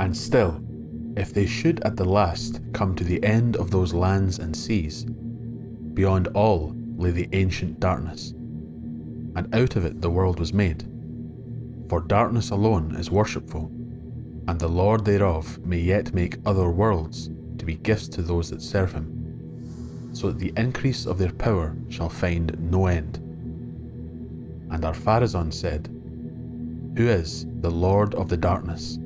And still, if they should at the last come to the end of those lands and seas, beyond all lay the ancient darkness, and out of it the world was made. For darkness alone is worshipful, and the Lord thereof may yet make other worlds to be gifts to those that serve him, so that the increase of their power shall find no end. And Ar-Pharazôn said, Who is the Lord of the darkness?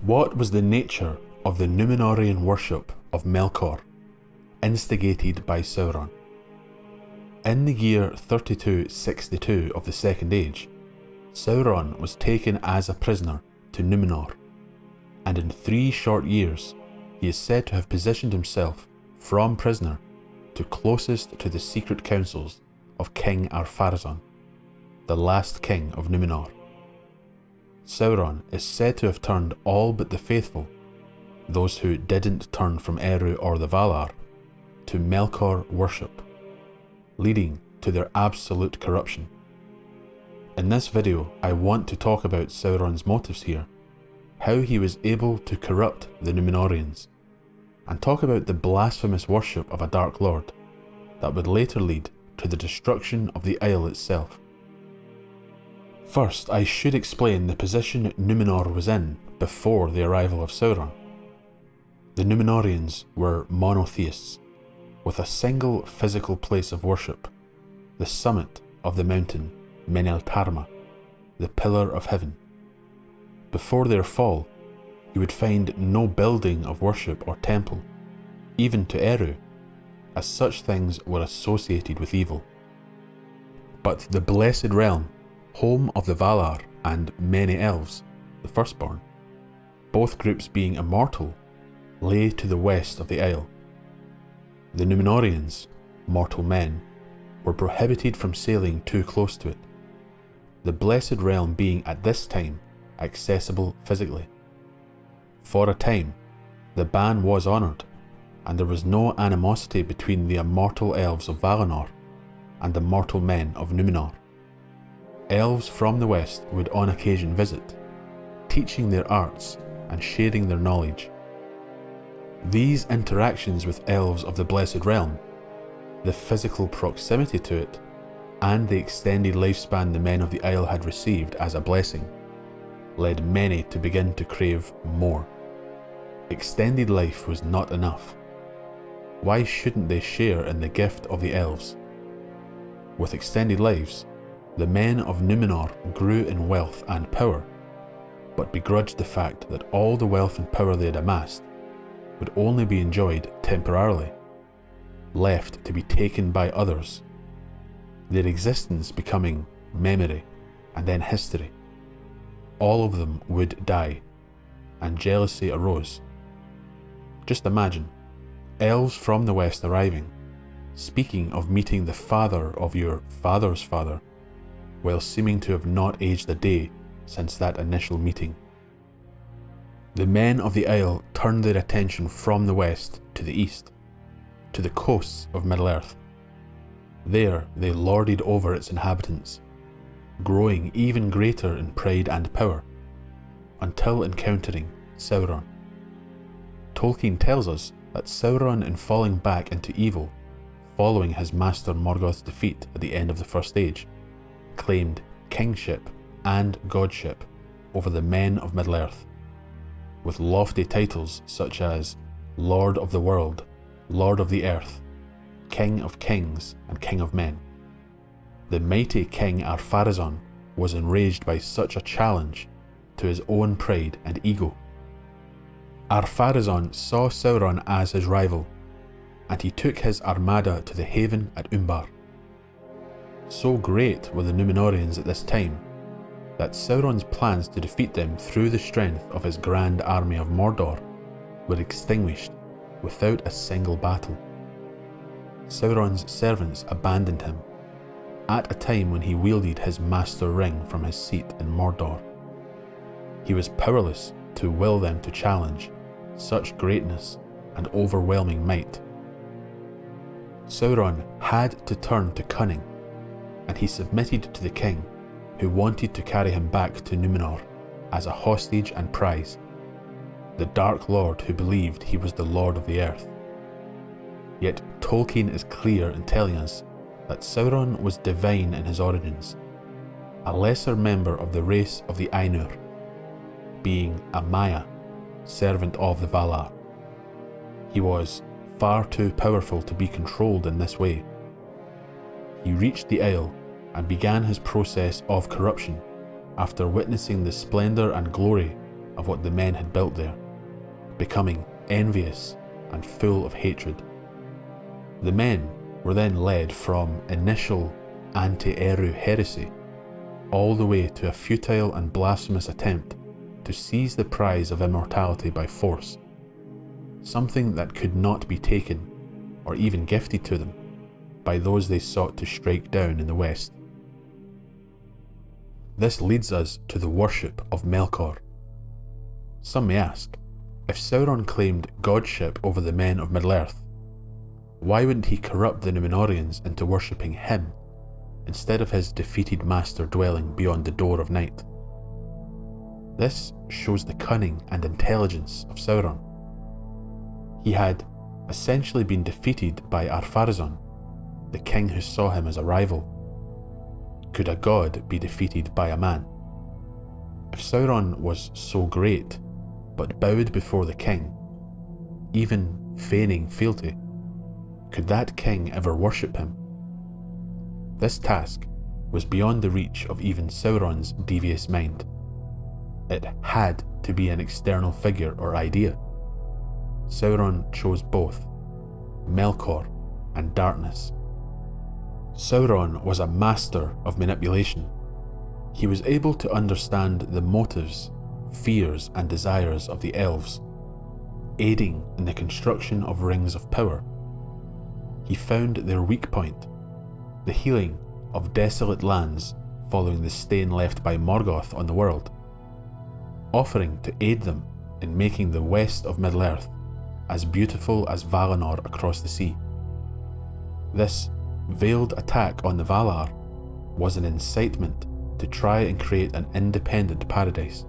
What was the nature of the Númenórean worship of Melkor, instigated by Sauron? In the year 3262 of the Second Age, Sauron was taken as a prisoner to Númenor, and in 3 short years he is said to have positioned himself from prisoner to closest to the secret councils of King Ar-Pharazôn, the last king of Númenor. Sauron is said to have turned all but the faithful, those who didn't turn from Eru or the Valar, to Melkor worship, leading to their absolute corruption. In this video, I want to talk about Sauron's motives here, how he was able to corrupt the Númenóreans, and talk about the blasphemous worship of a Dark Lord that would later lead to the destruction of the Isle itself. First, I should explain the position Númenor was in before the arrival of Sauron. The Númenóreans were monotheists, with a single physical place of worship, the summit of the mountain Meneltarma, the Pillar of Heaven. Before their fall, you would find no building of worship or temple, even to Eru, as such things were associated with evil. But the Blessed Realm, home of the Valar and many elves, the Firstborn, both groups being immortal, lay to the west of the Isle. The Númenóreans, mortal men, were prohibited from sailing too close to it, the Blessed Realm being at this time accessible physically. For a time, the ban was honoured, and there was no animosity between the immortal elves of Valinor and the mortal men of Númenor. Elves from the west would on occasion visit, teaching their arts and sharing their knowledge. These interactions with elves of the Blessed Realm, the physical proximity to it, and the extended lifespan the men of the Isle had received as a blessing, led many to begin to crave more. Extended life was not enough. Why shouldn't they share in the gift of the elves? With extended lives, the men of Númenor grew in wealth and power, but begrudged the fact that all the wealth and power they had amassed would only be enjoyed temporarily, left to be taken by others, their existence becoming memory and then history. All of them would die, and jealousy arose. Just imagine, elves from the west arriving, speaking of meeting the father of your father's father, while seeming to have not aged a day since that initial meeting. The men of the Isle turned their attention from the west to the east, to the coasts of Middle-earth. There they lorded over its inhabitants, growing even greater in pride and power, until encountering Sauron. Tolkien tells us that Sauron, in falling back into evil, following his master Morgoth's defeat at the end of the First Age, claimed kingship and godship over the men of Middle-earth, with lofty titles such as Lord of the World, Lord of the Earth, King of Kings and King of Men. The mighty King Ar-Pharazôn was enraged by such a challenge to his own pride and ego. Ar-Pharazôn saw Sauron as his rival, and he took his armada to the haven at Umbar. So great were the Númenóreans at this time that Sauron's plans to defeat them through the strength of his grand army of Mordor were extinguished without a single battle. Sauron's servants abandoned him, at a time when he wielded his master ring from his seat in Mordor. He was powerless to will them to challenge such greatness and overwhelming might. Sauron had to turn to cunning, and he submitted to the king, who wanted to carry him back to Númenor as a hostage and prize, the Dark Lord who believed he was the Lord of the Earth. Yet Tolkien is clear in telling us that Sauron was divine in his origins, a lesser member of the race of the Ainur, being a Maya, servant of the Valar. He was far too powerful to be controlled in this way. He reached the Isle and began his process of corruption after witnessing the splendour and glory of what the men had built there, becoming envious and full of hatred. The men were then led from initial anti-Eru heresy all the way to a futile and blasphemous attempt to seize the prize of immortality by force, something that could not be taken or even gifted to them by those they sought to strike down in the West. This leads us to the worship of Melkor. Some may ask, if Sauron claimed godship over the men of Middle-earth, why wouldn't he corrupt the Númenóreans into worshipping him, instead of his defeated master dwelling beyond the Door of Night? This shows the cunning and intelligence of Sauron. He had essentially been defeated by Ar-Pharazôn, the king who saw him as a rival. Could a god be defeated by a man? If Sauron was so great, but bowed before the king, even feigning fealty, could that king ever worship him? This task was beyond the reach of even Sauron's devious mind. It had to be an external figure or idea. Sauron chose both, Melkor and darkness. Sauron was a master of manipulation. He was able to understand the motives, fears and desires of the elves, aiding in the construction of rings of power. He found their weak point, the healing of desolate lands following the stain left by Morgoth on the world, offering to aid them in making the west of Middle-earth as beautiful as Valinor across the sea. This veiled attack on the Valar was an incitement to try and create an independent paradise.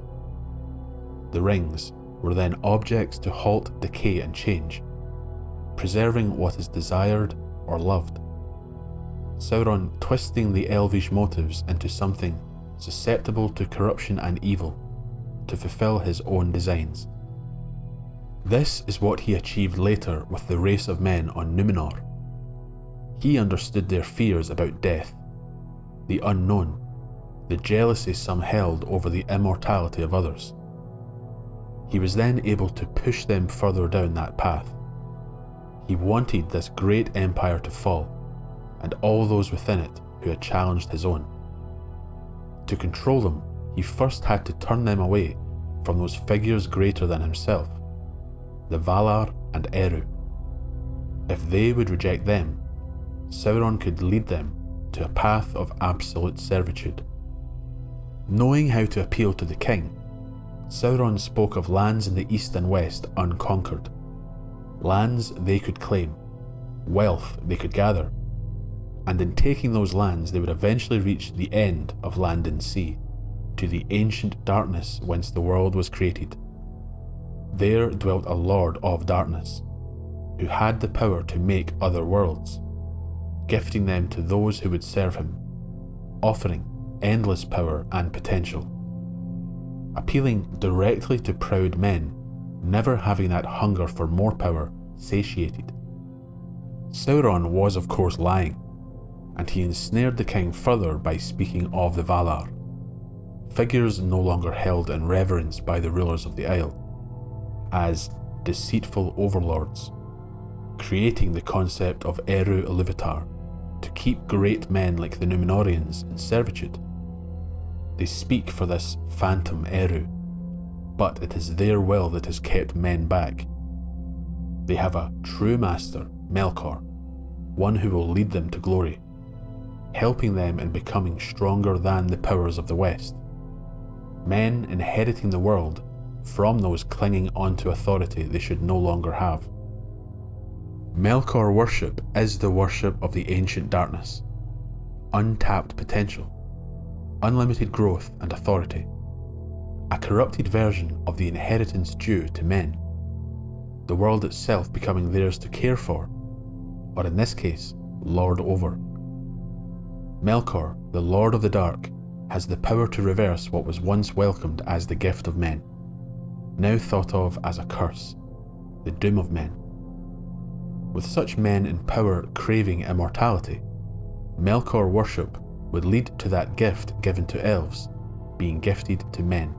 The rings were then objects to halt decay and change, preserving what is desired or loved. Sauron twisting the elvish motives into something susceptible to corruption and evil to fulfill his own designs. This is what he achieved later with the race of men on Númenor. He understood their fears about death, the unknown, the jealousy some held over the immortality of others. He was then able to push them further down that path. He wanted this great empire to fall, and all those within it who had challenged his own. To control them, he first had to turn them away from those figures greater than himself, the Valar and Eru. If they would reject them, Sauron could lead them to a path of absolute servitude. Knowing how to appeal to the king, Sauron spoke of lands in the east and west unconquered, lands they could claim, wealth they could gather, and in taking those lands they would eventually reach the end of land and sea, to the ancient darkness whence the world was created. There dwelt a lord of darkness, who had the power to make other worlds, gifting them to those who would serve him, offering endless power and potential, appealing directly to proud men, never having that hunger for more power satiated. Sauron was of course lying, and he ensnared the king further by speaking of the Valar, figures no longer held in reverence by the rulers of the Isle, as deceitful overlords, creating the concept of Eru Ilúvatar to keep great men like the Númenóreans in servitude. They speak for this phantom Eru, but it is their will that has kept men back. They have a true master, Melkor, one who will lead them to glory, helping them in becoming stronger than the powers of the West, men inheriting the world from those clinging onto authority they should no longer have. Melkor worship is the worship of the ancient darkness, untapped potential, unlimited growth and authority, a corrupted version of the inheritance due to men, the world itself becoming theirs to care for, or in this case, lord over. Melkor, the Lord of the Dark, has the power to reverse what was once welcomed as the gift of men, now thought of as a curse, the doom of men. With such men in power craving immortality, Melkor worship would lead to that gift given to elves being gifted to men.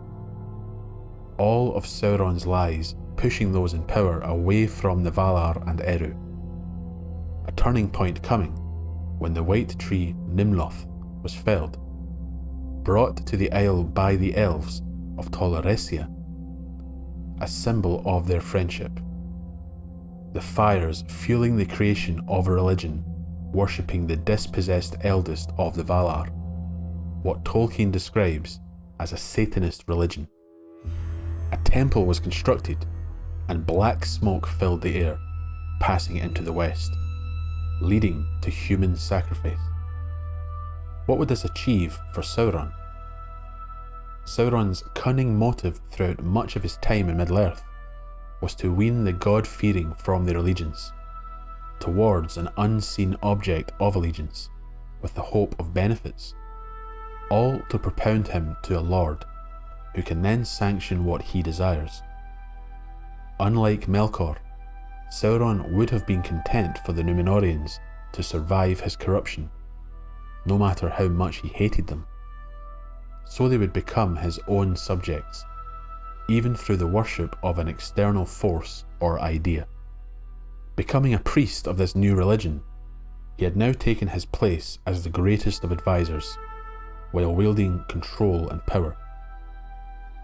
All of Sauron's lies pushing those in power away from the Valar and Eru. A turning point coming when the white tree Nimloth was felled, brought to the isle by the elves of Tol Eressëa, a symbol of their friendship. The fires fueling the creation of a religion worshipping the dispossessed eldest of the Valar, what Tolkien describes as a Satanist religion. A temple was constructed, and black smoke filled the air, passing into the west, leading to human sacrifice. What would this achieve for Sauron? Sauron's cunning motive throughout much of his time in Middle-earth was to wean the god-fearing from their allegiance towards an unseen object of allegiance with the hope of benefits, all to propound him to a lord who can then sanction what he desires. Unlike Melkor, Sauron would have been content for the Númenóreans to survive his corruption, no matter how much he hated them. So they would become his own subjects, even through the worship of an external force or idea. Becoming a priest of this new religion, he had now taken his place as the greatest of advisors, while wielding control and power.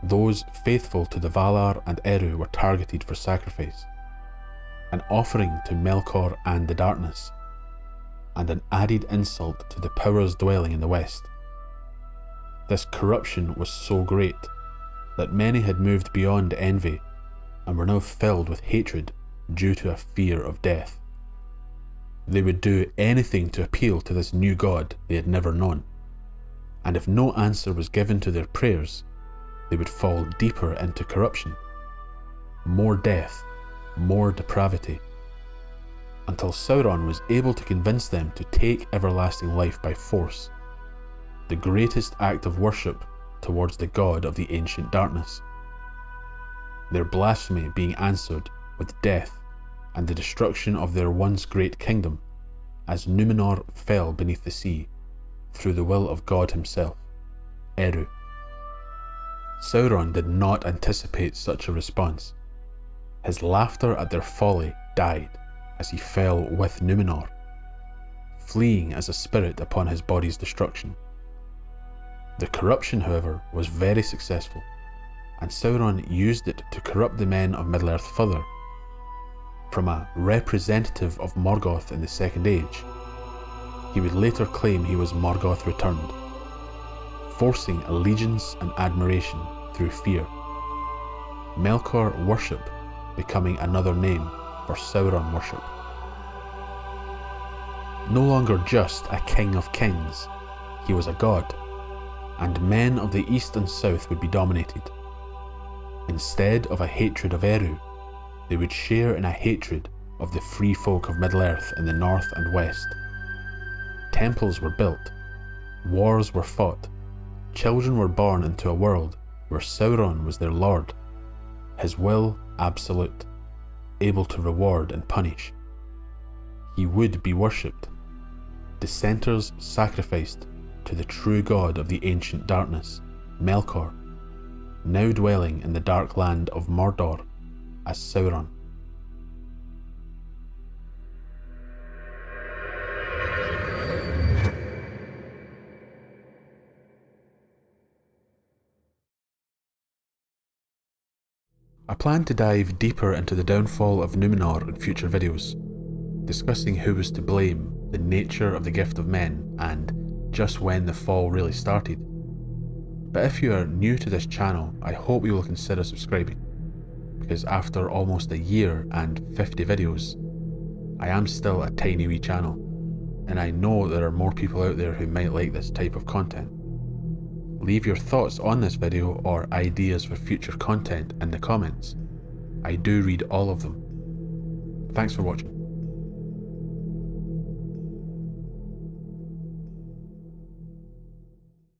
Those faithful to the Valar and Eru were targeted for sacrifice, an offering to Melkor and the darkness, and an added insult to the powers dwelling in the west. This corruption was so great that many had moved beyond envy and were now filled with hatred due to a fear of death. They would do anything to appeal to this new god they had never known, and if no answer was given to their prayers, they would fall deeper into corruption, more death, more depravity, until Sauron was able to convince them to take everlasting life by force, the greatest act of worship towards the god of the ancient darkness. Their blasphemy being answered with death and the destruction of their once great kingdom, as Númenor fell beneath the sea, through the will of God himself, Eru. Sauron did not anticipate such a response. His laughter at their folly died as he fell with Númenor, fleeing as a spirit upon his body's destruction. The corruption, however, was very successful, and Sauron used it to corrupt the men of Middle-earth further. From a representative of Morgoth in the Second Age, he would later claim he was Morgoth returned, forcing allegiance and admiration through fear. Melkor worship becoming another name for Sauron worship. No longer just a king of kings, he was a god, and men of the east and south would be dominated. Instead of a hatred of Eru, they would share in a hatred of the free folk of Middle-earth in the north and west. Temples were built, wars were fought, children were born into a world where Sauron was their lord, his will absolute, able to reward and punish. He would be worshipped, dissenters sacrificed to the true god of the ancient darkness, Melkor, now dwelling in the dark land of Mordor as Sauron. I plan to dive deeper into the downfall of Númenor in future videos, discussing who was to blame, the nature of the gift of men, and just when the fall really started. But if you are new to this channel, I hope you will consider subscribing, because after almost a year and 50 videos, I am still a tiny wee channel, and I know there are more people out there who might like this type of content. Leave your thoughts on this video or ideas for future content in the comments. I do read all of them. Thanks for watching.